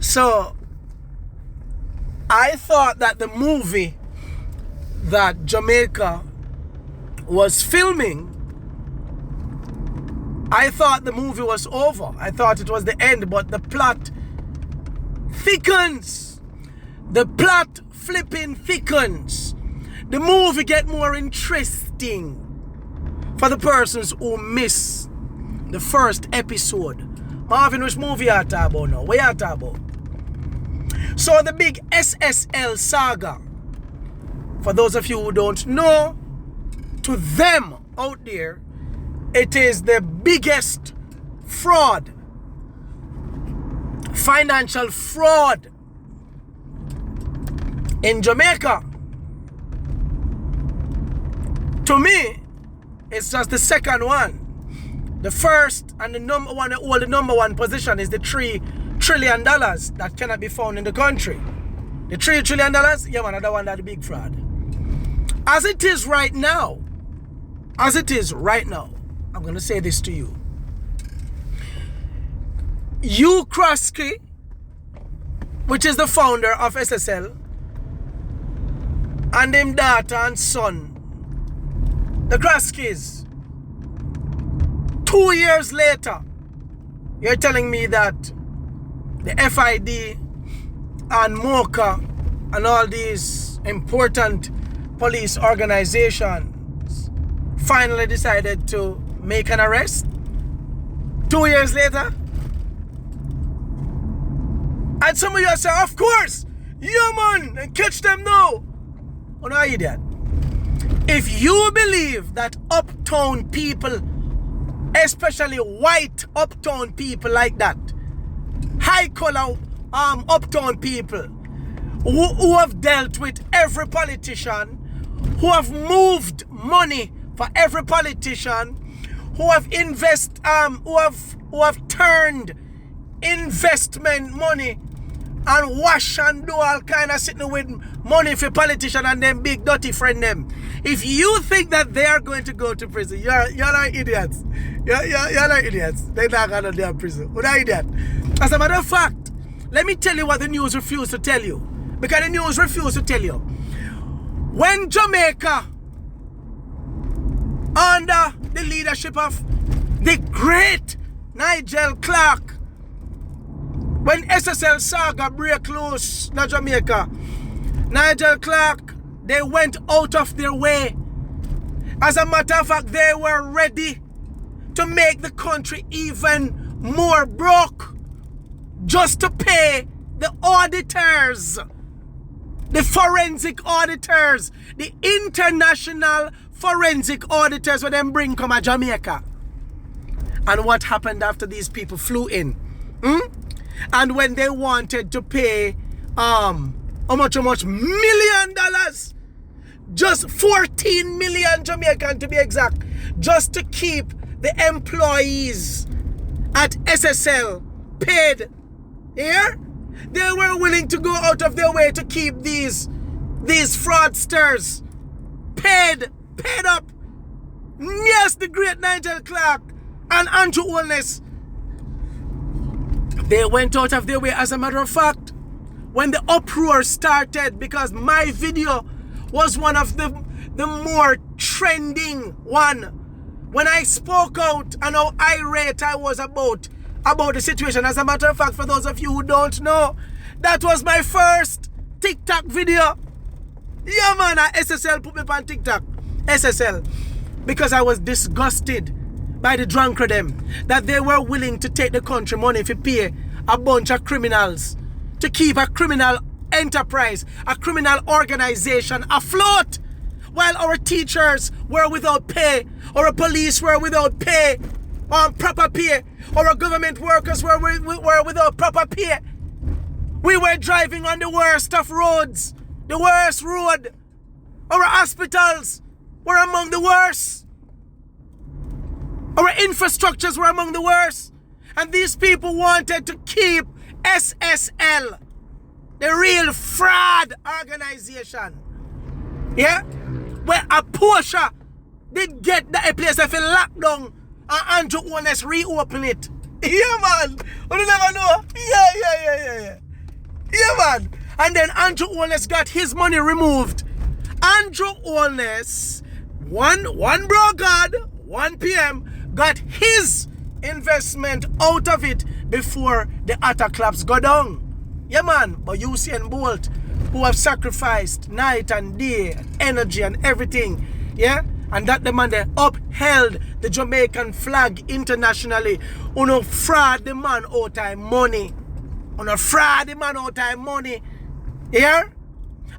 So I thought that the movie that Jamaica was filming, I thought the movie was over. I thought it was the end, but the plot thickens. The plot flipping thickens. The movie get more interesting for the persons who miss the first episode. Marvin, which movie you talk about now? What you talk about? So the big SSL saga, for those of you who don't know, to them out there, it is the biggest fraud, financial fraud in Jamaica. To me, it's just the second one. The first and the number one position is the $3 trillion that cannot be found in the country. The $3 trillion, yeah man, that one, that's the big fraud. As it is right now, I'm going to say this to you. Hugh Krosky, which is the founder of SSL, and them daughter and son, the Kroskys, 2 years later, you're telling me that the FID and MOCA and all these important police organizations finally decided to make an arrest 2 years later? And some of you say, of course, yeah man, and catch them now. Oh no, idiot. If you believe that uptown people, especially white uptown people like that, high color uptown people who have dealt with every politician, who have moved money for every politician, who have who have turned investment money and wash and do all kind of sitting with money for politician and them big dirty friend them. If you think that they are going to go to prison, you're like idiots. You're like idiots. They're not going to go to prison. What are idiot? As a matter of fact, let me tell you what the news refused to tell you. Because the news refused to tell you. When Jamaica, under the leadership of the great Nigel Clark, when SSL saga break loose in Jamaica, Nigel Clark, they went out of their way. As a matter of fact, they were ready to make the country even more broke just to pay the auditors, the forensic auditors, the international forensic auditors when them bring come to Jamaica. And what happened after these people flew in? And when they wanted to pay how much $1 million, just 14 million Jamaican to be exact, just to keep the employees at SSL paid here, they were willing to go out of their way to keep these fraudsters paid up. Yes, the great Nigel Clark and Andrew Holness, they went out of their way. As a matter of fact, when the uproar started, because my video was one of the more trending one, when I spoke out and how irate I was about the situation. As a matter of fact, for those of you who don't know, that was my first TikTok video. Yeah man, SSL put me on TikTok. SSL. Because I was disgusted by the drunkard them, that they were willing to take the country money to pay a bunch of criminals to keep a criminal enterprise, a criminal organization afloat, while our teachers were without pay, our police were without pay, proper pay, our government workers were without proper pay. We were driving on the worst of roads, the worst road. Our hospitals were among the worst. Our infrastructures were among the worst. And these people wanted to keep SSL, the real fraud organization. Yeah? Where a Porsche did get the place of a lockdown and Andrew Holness reopen it. Yeah, man. You never know. Yeah. Yeah, man. And then Andrew Holness got his money removed. Andrew Holness, one bro God, 1 p.m., got his investment out of it before the other clubs go down. Yeah, man. But Usain Bolt, who have sacrificed night and day, and energy and everything, yeah? And that the man they upheld the Jamaican flag internationally. Uno fraud the man out time money. Uno fraud the man out time money. Yeah?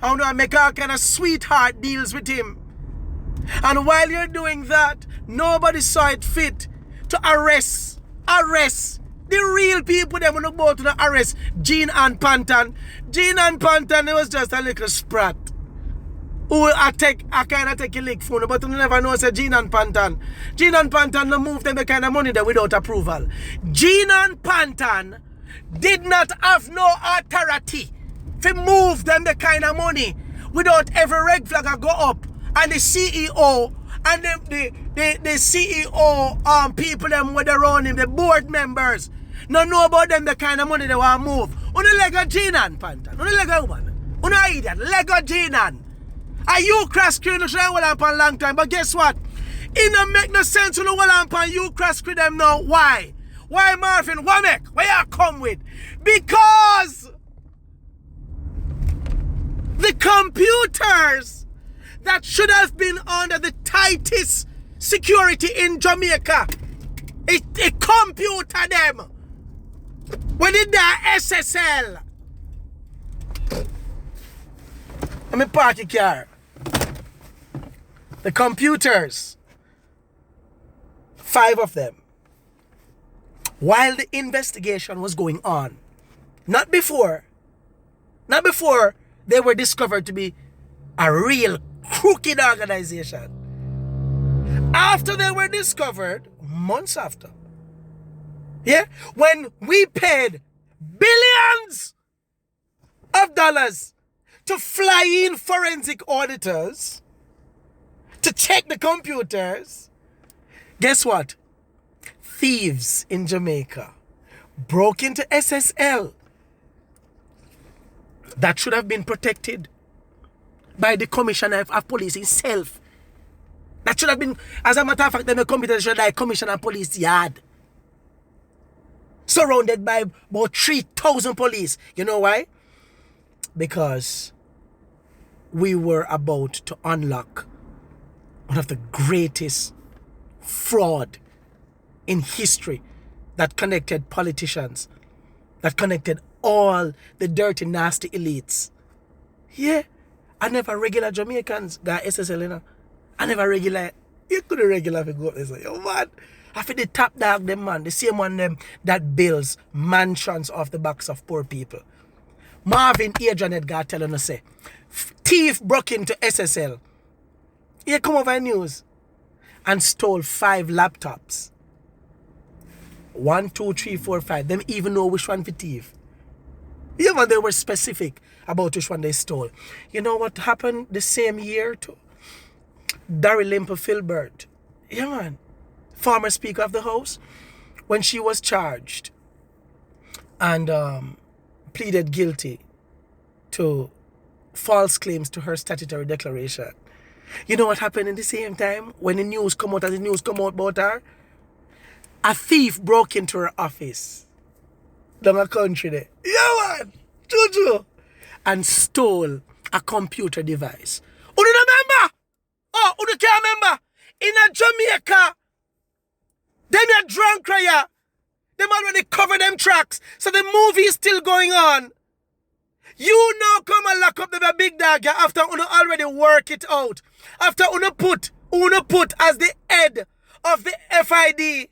And uno make all kind of sweetheart deals with him. And while you're doing that, nobody saw it fit to arrest the real people them when go to the arrest Gene and Panton. Gene and Panton, it was just a little sprat. Who I kind of take a lick phone, but you never know say Gene and Panton. Gene and Panton no move them the kind of money there without approval. Gene and Panton did not have no authority to move them the kind of money without every red flag go up. And the CEO and the CEO people them with around him, the board members, no know about them the kind of money they want to move. Uno Lego Gene and Panton. Uno Lego one. Uno idiot. Lego Gene and. And you cross screen should have hold on a long time. But guess what? It don't make no sense to hold on you cross screen them now. Why? Why Marvin? Wamek? Where you come with? Because the computers that should have been under the tightest security in Jamaica, it computer them. When did that SSL? Let me park your car. The computers, 5 of them, while the investigation was going on, not before they were discovered to be a real crooked organization. After they were discovered, months after, yeah, when we paid billions of dollars to fly in forensic auditors to check the computers, guess what? Thieves in Jamaica broke into SSL that should have been protected by the Commissioner of Police himself. That should have been, as a matter of fact, the computer should have Commissioner of Police yard. Surrounded by about 3,000 police. You know why? Because we were about to unlock one of the greatest fraud in history that connected politicians, that connected all the dirty, nasty elites. Yeah, I never regular Jamaicans got SSL, you know. I never regular, you couldn't regular if you go up there. Yo, man, I feel the top dog, them man, the same one them that builds mansions off the backs of poor people. Marvin Adrian Edgar telling us, say, thief broke into SSL. He come over news and stole 5 laptops. 1, 2, 3, 4, 5. Them even know which one for thief. Even they were specific about which one they stole. You know what happened the same year to Dalrymple Filbert? Yeah, man. Former Speaker of the House. When she was charged and pleaded guilty to false claims to her statutory declaration. You know what happened in the same time when the news come out about her? A thief broke into her office down a country there. Yeah, man. Juju. And stole a computer device. You remember? Oh, you can't remember? In a Jamaica, them are drunk crier. Them already covered them tracks. So the movie is still going on. You now come and lock up the big dog after you already work it out. After you put as the head of the FID,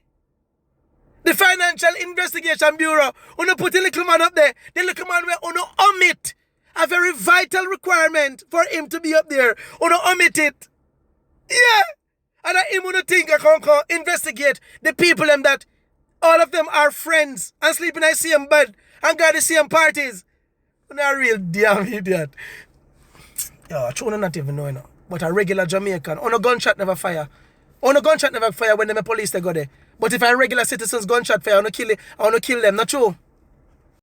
the Financial Investigation Bureau, you put the little man up there. The little man where you omit a very vital requirement for him to be up there. You omit it. Yeah. And I him think I can investigate the people them that all of them are friends and sleep in the same bed and got the same parties. You're a real damn idiot. Yo, I not even know, you know. But a regular Jamaican, on a gunshot never fire. On a gunshot never fire when them police they go there. But if a regular citizens gunshot fire, I want to kill them, not true.